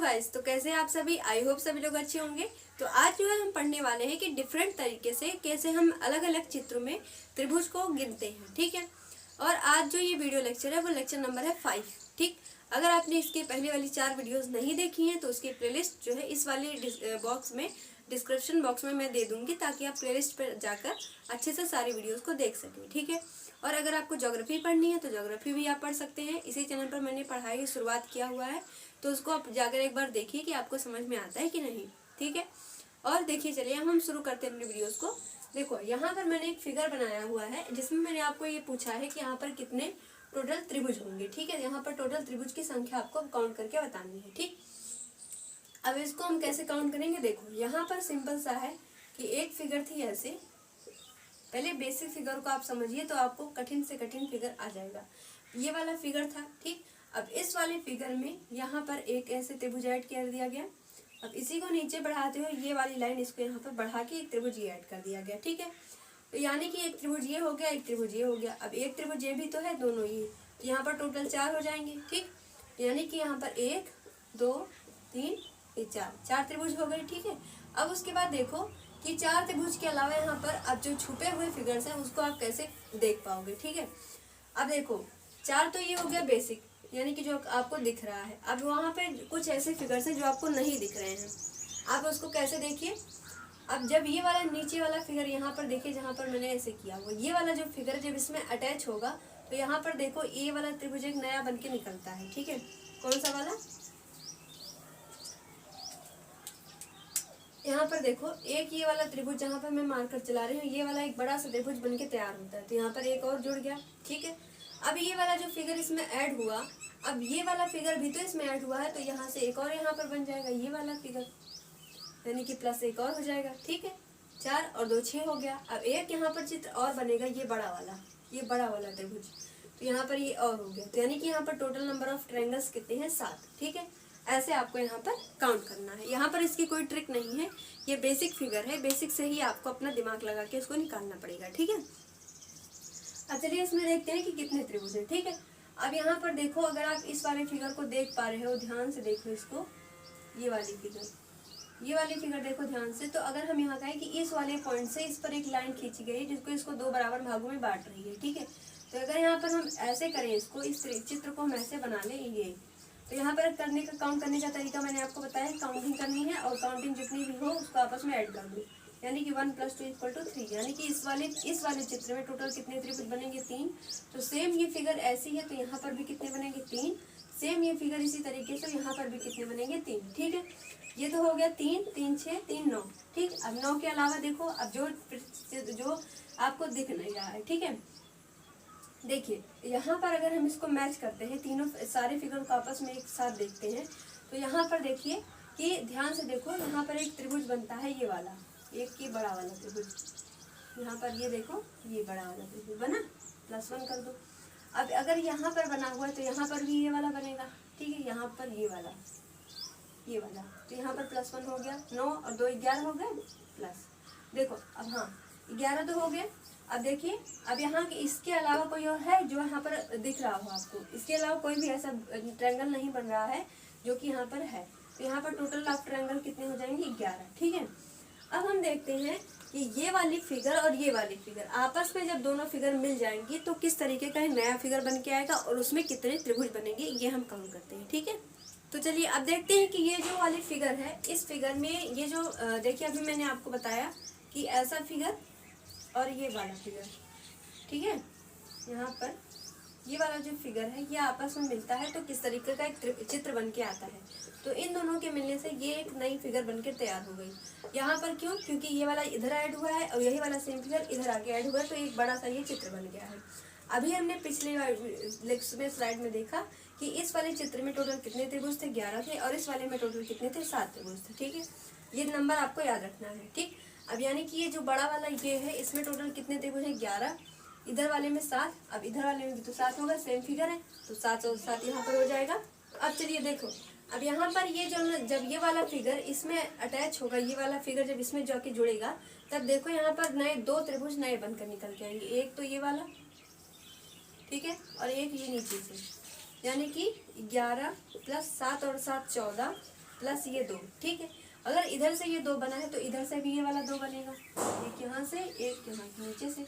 Guys, तो कैसे हैं आप सभी। आई होप सभी लोग अच्छे होंगे। तो आज जो है हम पढ़ने वाले हैं कि डिफरेंट तरीके से कैसे हम अलग अलग चित्रों में त्रिभुज को गिनते हैं। ठीक है। और आज जो ये वीडियो लेक्चर है वो लेक्चर नंबर है 5। ठीक। अगर आपने इसके पहले वाली 4 वीडियोस नहीं देखी हैं तो उसकी प्लेलिस्ट जो है इस वाली बॉक्स में, डिस्क्रिप्शन बॉक्स में मैं दे दूंगी, ताकि आप प्लेलिस्ट पर जाकर अच्छे से सारी वीडियोस को देख सकें। ठीक है। और अगर आपको ज्योग्राफी पढ़नी है तो ज्योग्राफी भी आप पढ़ सकते हैं। इसी चैनल पर मैंने पढ़ाई की शुरुआत किया हुआ है, तो उसको आप जाकर एक बार देखिए कि आपको समझ में आता है कि नहीं। ठीक है। और देखिए, चलिए हम शुरू करते हैं अपने वीडियोस को। देखो, यहाँ पर मैंने एक फिगर बनाया हुआ है जिसमें मैंने आपको ये पूछा है कि यहाँ पर कितने टोटल त्रिभुज होंगे। ठीक है। यहाँ पर टोटल त्रिभुज की संख्या आपको काउंट करके बतानी है। ठीक। अब इसको हम कैसे काउंट करेंगे, देखो यहाँ पर सिंपल सा है कि एक फिगर थी ऐसे। पहले बेसिक फिगर को आप समझिए तो आपको कठिन से कठिन फिगर आ जाएगा। ये वाला फिगर था। ठीक। अब इस वाले फिगर में यहाँ पर एक ऐसे त्रिभुज ऐड कर दिया गया। अब इसी को नीचे बढ़ाते हुए ये वाली लाइन, इसको यहाँ पर बढ़ा के एक त्रिभुज ये ऐड कर दिया गया। ठीक है। तो यानी कि एक त्रिभुज ये हो गया, एक त्रिभुज ये हो गया। अब एक त्रिभुज ये भी तो है, दोनों ये, तो यहाँ पर टोटल 4 हो जाएंगे। ठीक। यानी कि यहाँ पर 1 2 3 4 त्रिभुज हो गए। ठीक है। अब उसके बाद देखो कि 4 त्रिभुज के अलावा यहाँ पर अब जो छुपे हुए फिगर्स हैं उसको आप कैसे देख पाओगे। ठीक है। अब देखो 4 तो ये हो गया बेसिक, यानी कि जो आपको दिख रहा है। अब वहाँ पे कुछ ऐसे फिगर्स हैं जो आपको नहीं दिख रहे हैं, आप उसको कैसे देखिए। अब जब ये वाला नीचे वाला फिगर यहाँ पर देखिए, जहाँ पर मैंने ऐसे किया वो ये वाला जो फिगर जब इसमें अटैच होगा तो यहाँ पर देखो ये वाला त्रिभुज एक नया बन के निकलता है। ठीक है। कौन सा वाला, यहाँ पर देखो एक ये वाला त्रिभुज जहाँ पर मैं मार्कर चला रही हूँ, ये वाला एक बड़ा सा त्रिभुज बन के तैयार होता है। तो यहाँ पर एक और जुड़ गया। ठीक है। अब ये वाला जो फिगर इसमें ऐड हुआ, अब ये वाला फिगर भी तो इसमें ऐड हुआ है, तो यहाँ से एक और यहाँ पर बन जाएगा ये वाला फिगर, यानी कि प्लस एक और हो जाएगा। ठीक है। 4 और 2 6 हो गया। अब एक यहाँ पर चित्र और बनेगा, ये बड़ा वाला त्रिभुज, तो यहाँ पर ये और हो गया। तो यानी कि यहाँ पर टोटल नंबर ऑफ ट्रायंगल्स कितने हैं, 7। ठीक है। ऐसे आपको यहाँ पर काउंट करना है। यहाँ पर इसकी कोई ट्रिक नहीं है, ये बेसिक फिगर है, बेसिक से ही आपको अपना दिमाग लगा के इसको निकालना पड़ेगा। ठीक है। अब चलिए इसमें देखते हैं कि कितने त्रिभुज हैं। ठीक है। अब यहाँ पर देखो, अगर आप इस वाले फिगर को देख पा रहे हो, ध्यान से देखो इसको, ये वाली फिगर देखो ध्यान से। तो अगर हम यहाँ कहें कि इस वाले पॉइंट से इस पर एक लाइन खींची गई जिसको इसको 2 बराबर भागों में बांट रही है। ठीक है। तो अगर यहाँ पर हम ऐसे करें इसको, इस चित्र को हम ऐसे बना लें ये, तो यहाँ पर काउंट करने का तरीका मैंने आपको बताया, काउंटिंग करनी है और काउंटिंग जितनी भी हो उसको आपस में ऐड कर दो, यानी कि 1 + 2 = 3। यानी कि इस वाले चित्र में टोटल कितने त्रिभुज बनेंगे, 3। तो सेम ये फिगर ऐसी है तो यहाँ पर भी कितने बनेंगे, 3। सेम ये फिगर इसी तरीके से यहाँ पर भी कितने बनेंगे, 3। ठीक है। ये तो हो गया 3 3 6 3 9। ठीक। अब 9 के अलावा देखो, अब जो आपको दिख नहीं रहा है। ठीक है। देखिए यहाँ पर अगर हम इसको मैच करते हैं, तीनों सारे फिगर को आपस में एक साथ देखते हैं, तो यहाँ पर देखिए कि ध्यान से देखो, यहाँ पर एक त्रिभुज बनता है, ये वाला, एक ये बड़ा वाला त्रिभुज। यहाँ पर ये देखो, ये बड़ा वाला त्रिभुज बना, +1 कर दो। अब अगर यहाँ पर बना हुआ है तो यहाँ पर भी ये वाला बनेगा। ठीक है। यहाँ पर ये वाला, तो यहाँ पर +1 हो गया। 9 और 2 11 हो गए प्लस। देखो अब, हाँ 11 तो हो गए। अब देखिए, अब यहाँ के इसके अलावा कोई और है जो यहाँ पर दिख रहा हो आपको, इसके अलावा कोई भी ऐसा ट्रायंगल नहीं बन रहा है जो कि यहाँ पर है। तो यहाँ पर टोटल ऑफ ट्रायंगल कितने हो जाएंगे, 11। ठीक है। अब हम देखते हैं कि ये वाली फिगर और ये वाली फिगर आपस में जब दोनों फिगर मिल जाएंगी तो किस तरीके का नया फिगर बन के आएगा और उसमें कितने त्रिभुज बनेंगे, ये हम काउंट करते हैं। ठीक है। तो चलिए अब देखते हैं कि ये जो वाली फिगर है, इस फिगर में ये जो देखिए, अभी मैंने आपको बताया कि ऐसा फिगर और ये वाला फिगर, ठीक है, यहाँ पर ये वाला जो फिगर है ये आपस में मिलता है तो किस तरीके का एक चित्र बन के आता है। तो इन दोनों के मिलने से ये एक नई फिगर बनकर तैयार हो गई। यहाँ पर क्यों, क्योंकि ये वाला इधर ऐड हुआ है और यही वाला सेम फिगर इधर आके ऐड हुआ है, तो एक बड़ा सा ये चित्र बन गया है। अभी हमने पिछले स्लाइड में देखा कि इस वाले चित्र में टोटल कितने त्रिभुज थे, 11 थे, और इस वाले में टोटल कितने थे, 7 त्रिभुज थे। ठीक है। ये नंबर आपको याद रखना है। ठीक। अब यानी कि ये जो बड़ा वाला ये है, इसमें टोटल कितने त्रिभुज है, 11, इधर वाले में 7, अब इधर वाले में भी तो 7 होगा, सेम फिगर है, तो 7 और 7 यहाँ पर हो जाएगा। अब चलिए देखो, अब यहाँ पर ये जो जब ये वाला फिगर इसमें अटैच होगा, ये वाला फिगर जब इसमें जाके जुड़ेगा, तब देखो यहाँ पर नए 2 त्रिभुज नए बनकर निकल के आएंगे। एक तो ये वाला, ठीक है, और एक ये नीचे से, यानी कि 11 + 7 और 7 14, प्लस ये 2, ठीक है। अगर इधर से ये 2 बना है तो इधर से भी ये वाला 2 बनेगा, एक यहाँ से एक यहाँ नीचे से,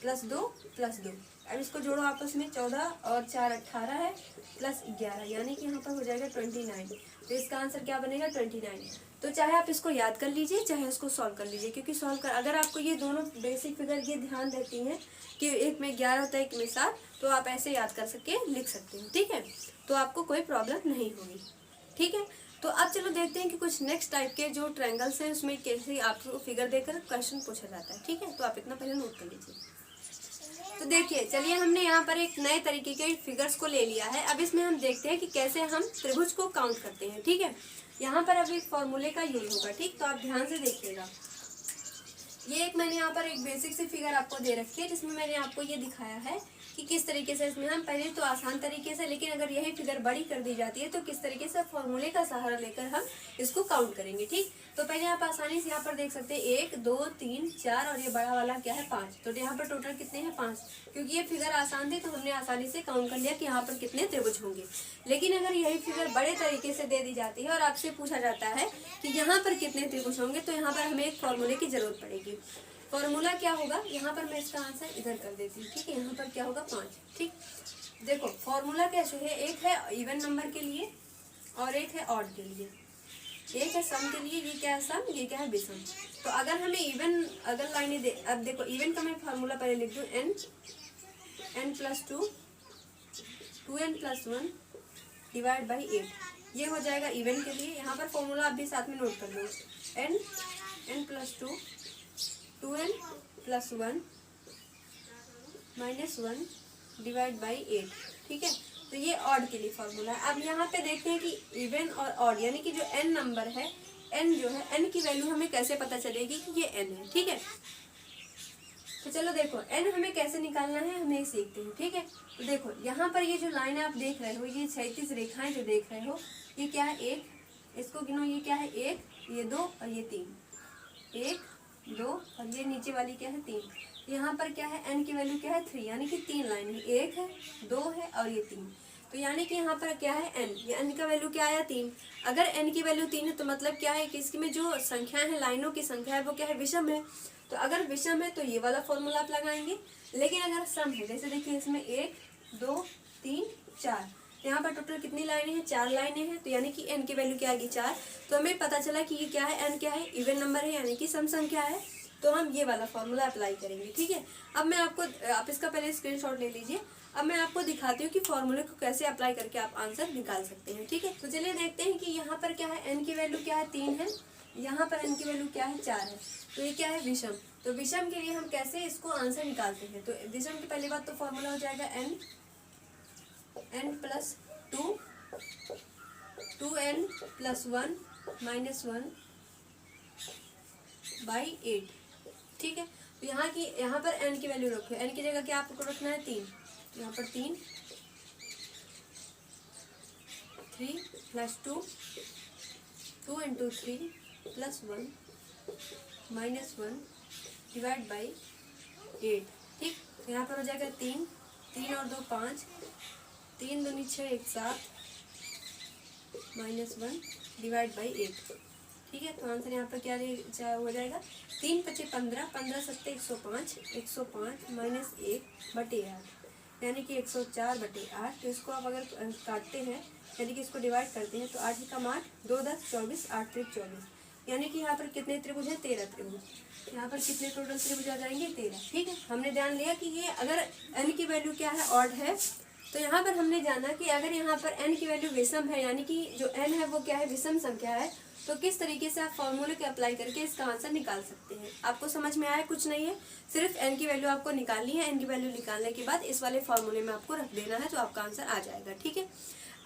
प्लस 2 प्लस 2। अब इसको जोड़ो आपस में, 14 और 4 18 है, प्लस 11, यानी कि यहाँ पर हो जाएगा 29। तो इसका आंसर क्या बनेगा 29। तो चाहे आप इसको याद कर लीजिए चाहे इसको सॉल्व कर लीजिए, क्योंकि सॉल्व कर अगर आपको ये दोनों बेसिक फिगर ये ध्यान रहती हैं कि एक में 11 होता है एक में 7, तो आप ऐसे याद कर सके लिख सकते हैं, ठीक है। तो आपको कोई प्रॉब्लम नहीं होगी, ठीक है। तो अब चलो देखते हैं कि कुछ नेक्स्ट टाइप के जो ट्रायंगल्स हैं उसमें कैसे आपको फिगर देकर क्वेश्चन पूछा जाता है, ठीक है। तो आप इतना पहले नोट कर लीजिए। तो देखिए, चलिए हमने यहाँ पर एक नए तरीके के फिगर्स को ले लिया है। अब इसमें हम देखते हैं कि कैसे हम त्रिभुज को काउंट करते हैं, ठीक है। यहाँ पर अब एक फॉर्मूले का यूज होगा, ठीक। तो आप ध्यान से देखिएगा। ये एक मैंने यहाँ पर एक बेसिक सी फिगर आपको दे रखी है, जिसमें मैंने आपको ये दिखाया है कि किस तरीके से इसमें हम पहले तो आसान तरीके से, लेकिन अगर यही फिगर बड़ी कर दी जाती है तो किस तरीके से फॉर्मूले का सहारा लेकर हम इसको काउंट करेंगे, ठीक। तो पहले आप आसानी से यहाँ पर देख सकते हैं 1 2 3 4 और ये बड़ा वाला क्या है 5। तो यहाँ पर टोटल कितने हैं 5। क्योंकि ये फिगर आसान थी तो हमने आसानी से काउंट कर लिया कि यहाँ पर कितने त्रिभुज होंगे। लेकिन अगर यही फिगर बड़े तरीके से दे दी जाती है और आपसे पूछा जाता है कि यहाँ पर कितने त्रिभुज होंगे, तो यहाँ पर हमें एक फॉर्मूले की जरूरत पड़ेगी। फॉर्मूला क्या होगा, यहाँ पर मैं इसका आंसर इधर कर देती हूँ, ठीक है। यहाँ पर क्या होगा 5, ठीक। देखो फॉर्मूला कैसे है, एक है इवन नंबर के लिए और एक है ऑड के लिए। एक है सम के लिए, ये क्या है सम, ये क्या है विषम। तो अगर हमें इवन अगर लाइनें दे, अब देखो इवन का मैं फॉर्मूला पहले लिख दूँ, n + 2 2n + 1 डिवाइड बाई 8। ये हो जाएगा इवन के लिए। यहाँ पर फॉर्मूला आप भी साथ में नोट कर लो, n + 2 2n + 1 - 1 डिवाइड बाई 8, ठीक है। तो ये ऑड के लिए फॉर्मूला है। अब यहाँ पे देखते हैं कि इवन और ऑड, यानी कि जो n नंबर है, n जो है, n की वैल्यू हमें कैसे पता चलेगी कि ये n है, ठीक है। तो चलो देखो n हमें कैसे निकालना है हमें सीखते हैं, ठीक है। तो देखो यहाँ पर ये जो लाइन आप देख रहे हो, ये 36 रेखाएं जो देख रहे हो, ये क्या है 1, इसको गिनो, ये क्या है 1, ये 2 और ये 3, 1 2 और ये नीचे वाली क्या है 3। यहाँ पर क्या है n की वैल्यू क्या है 3, यानी कि 3 लाइन है, 1 है 2 है और ये 3। तो यानी कि यहाँ पर क्या है n, ये n का वैल्यू क्या आया 3। अगर n की वैल्यू 3 है तो मतलब क्या है कि इसमें जो संख्या है, लाइनों की संख्या है, वो क्या है विषम है। तो अगर विषम है तो ये वाला फॉर्मूला आप लगाएंगे। लेकिन अगर सम है, जैसे देखिए इसमें 1 2 3 4, यहाँ पर टोटल कितनी लाइनें हैं, 4 लाइनें हैं। तो यानी कि n की वैल्यू क्या आएगी 4। तो हमें पता चला कि ये क्या है, n क्या है, इवन नंबर है, यानी कि सम संख्या है। तो हम ये वाला फॉर्मूला अप्लाई करेंगे, ठीक है। अब मैं आपको, आप इसका पहले स्क्रीनशॉट ले लीजिए। अब मैं आपको दिखाती हूँ कि फॉर्मूले को कैसे अप्लाई करके आप आंसर निकाल सकते हैं, ठीक है। तो चलिए देखते हैं कि यहाँ पर क्या है, n की वैल्यू क्या है 3 है, यहाँ पर n की वैल्यू क्या है 4 है। तो ये क्या है विषम। तो विषम के लिए हम कैसे इसको आंसर निकालते हैं। तो विषम की पहली बात तो फॉर्मूला हो जाएगा n + 2 2n + 1 - 1 बाई 8, ठीक है। तो यहाँ पर n की वैल्यू रखो, n की जगह क्या आपको रखना है 3। यहाँ पर 3 + 2 2 × 3 + 1 - 1 डिवाइड बाई 8, ठीक। तो यहाँ पर हो जाएगा 3 3 और 2 5 3 दूनी 6 1 7 -1 डिवाइड बाई 8, ठीक है। तो आंसर यहाँ पर क्या हो जाएगा 3 × 5 = 15 15 × 7 = 105 105 - 1/8, यानी कि 104/8। तो इसको आप अगर काटते हैं, यानी कि इसको डिवाइड करते हैं, तो 8 × 8 2 10 24 8 3 24, यानी कि यहाँ पर कितने त्रिभुज हैं 13 त्रिभुज। यहाँ पर कितने टोटल त्रिभुज आ जाएंगे 13, ठीक है। हमने ध्यान लिया कि ये अगर n की वैल्यू क्या है ऑड है, तो यहाँ पर हमने जाना कि अगर यहाँ पर n की वैल्यू विषम है, यानी कि जो n है वो क्या है विषम संख्या है, तो किस तरीके से आप फॉर्मूले के अप्लाई करके इसका आंसर निकाल सकते हैं। आपको समझ में आया, कुछ नहीं है, सिर्फ n की वैल्यू आपको निकालनी है। n की वैल्यू निकालने के बाद इस वाले फॉर्मूले में आपको रख देना है, तो आपका आंसर आ जाएगा, ठीक है।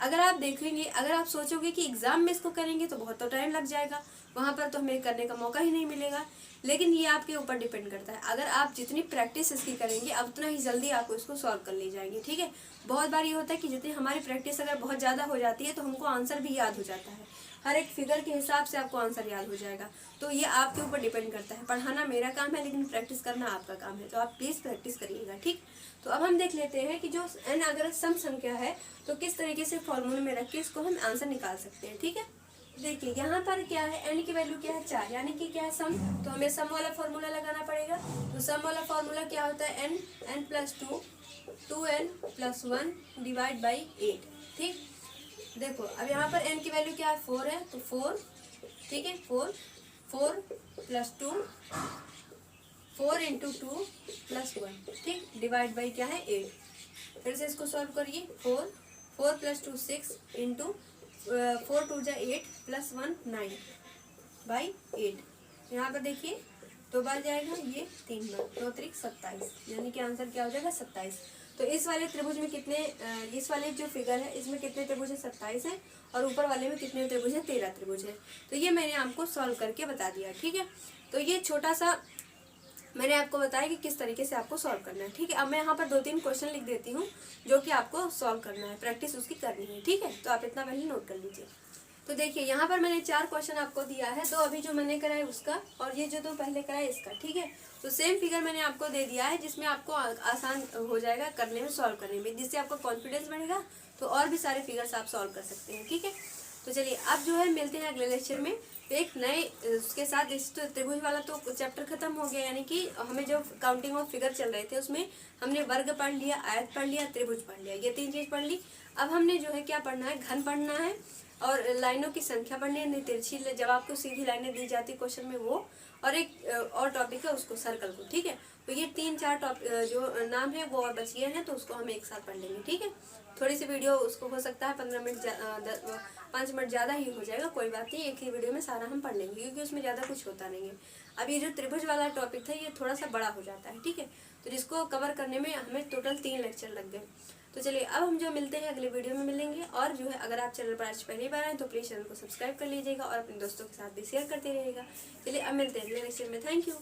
अगर आप देखेंगे, अगर आप सोचोगे कि एग्जाम में इसको करेंगे तो बहुत तो टाइम लग जाएगा, वहाँ पर तो हमें करने का मौका ही नहीं मिलेगा। लेकिन ये आपके ऊपर डिपेंड करता है, अगर आप जितनी प्रैक्टिस इसकी करेंगे उतना ही जल्दी आपको इसको सॉल्व कर ले जाएंगे, ठीक है। बहुत बार ये होता है कि जितनी हमारी प्रैक्टिस अगर बहुत ज़्यादा हो जाती है तो हमको आंसर भी याद हो जाता है, हर एक फिगर के हिसाब से आपको आंसर याद हो जाएगा। तो ये आपके ऊपर डिपेंड करता है। पढ़ाना मेरा काम है, लेकिन प्रैक्टिस करना आपका काम है। तो आप प्लीज़ प्रैक्टिस करिएगा, ठीक। तो अब हम देख लेते हैं कि जो n अगर सम संख्या है तो किस तरीके से फॉर्मूले में रख के इसको हम आंसर निकाल सकते हैं, ठीक है। देखिए यहाँ पर क्या है, n की वैल्यू क्या है 4, यानी कि क्या है सम, तो हमें सम वाला फॉर्मूला लगाना पड़ेगा। तो सम वाला फॉर्मूला क्या होता है, n plus 2 2n plus 1 divide by 8। ठीक, देखो अब यहाँ पर n की वैल्यू क्या है 4 है, तो 4, ठीक है 4 प्लस 2 4 इंटू 2 प्लस 1, ठीक, डिवाइड बाई क्या है 8। फिर से इसको सॉल्व करिए, 4 प्लस 2 6 इंटू 4 2 जा 8 प्लस 1 9 बाई 8। यहाँ पर देखिए 2 बार जाएगा, ये 3 बार, 9 त्रिक 27, यानी कि आंसर क्या हो जाएगा 27। तो इस वाले त्रिभुज में कितने, इस वाले जो फिगर है इसमें कितने त्रिभुज है 27 है, और ऊपर वाले में कितने त्रिभुज है 13 त्रिभुज है। तो ये मैंने आपको सॉल्व करके बता दिया, ठीक है। तो ये छोटा सा मैंने आपको बताया कि किस तरीके से आपको सॉल्व करना है, ठीक है। अब मैं यहाँ पर 2-3 क्वेश्चन लिख देती हूँ जो कि आपको सॉल्व करना है, प्रैक्टिस उसकी करनी है, ठीक है। तो आप इतना पहले नोट कर लीजिए। तो देखिए यहाँ पर मैंने 4 क्वेश्चन आपको दिया है, 2 अभी जो मैंने करा है उसका, और ये जो 2 पहले करा है इसका, ठीक है। तो सेम फिगर मैंने आपको दे दिया है, जिसमें आपको आसान हो जाएगा करने में, सॉल्व करने में, जिससे आपका कॉन्फिडेंस बढ़ेगा, तो और भी सारे फिगर्स आप सॉल्व कर सकते हैं, ठीक है। तो चलिए अब जो है मिलते हैं अगले लेक्चर में एक नए उसके साथ। इस त्रिभुज वाला तो चैप्टर खत्म हो गया, यानी कि हमें जो काउंटिंग ऑफ फिगर चल रहे थे उसमें हमने वर्ग पढ़ लिया, आयत पढ़ लिया, त्रिभुज पढ़ लिया, ये 3 चीज पढ़ ली। अब हमने जो है क्या पढ़ना है, घन पढ़ना है, और लाइनों की संख्या पढ़नी है, तिरछी जब आपको सीधी लाइनें दी जाती क्वेश्चन में वो, और एक और टॉपिक है उसको, सर्कल को, ठीक है। तो ये 3-4 टॉपिक जो नाम है वो और बच गए हैं, तो उसको हम एक साथ पढ़ लेंगे, ठीक है। थोड़ी सी वीडियो उसको हो सकता है 15 मिनट 5 मिनट ज़्यादा ही हो जाएगा, कोई बात नहीं, एक ही वीडियो में सारा हम पढ़ लेंगे, क्योंकि उसमें ज़्यादा कुछ होता नहीं है। अब ये जो त्रिभुज वाला टॉपिक था ये थोड़ा सा बड़ा हो जाता है, ठीक है। तो जिसको कवर करने में हमें टोटल 3 लेक्चर लग गए। तो चलिए अब हम जो मिलते हैं अगले वीडियो में मिलेंगे, और जो है अगर आप चैनल पर आज पहली बार आए तो प्लीज़ चैनल को सब्सक्राइब कर लीजिएगा, और अपने दोस्तों के साथ भी शेयर करते रहिएगा। चलिए अब मिलते हैं अगले लेक्चर में, थैंक यू।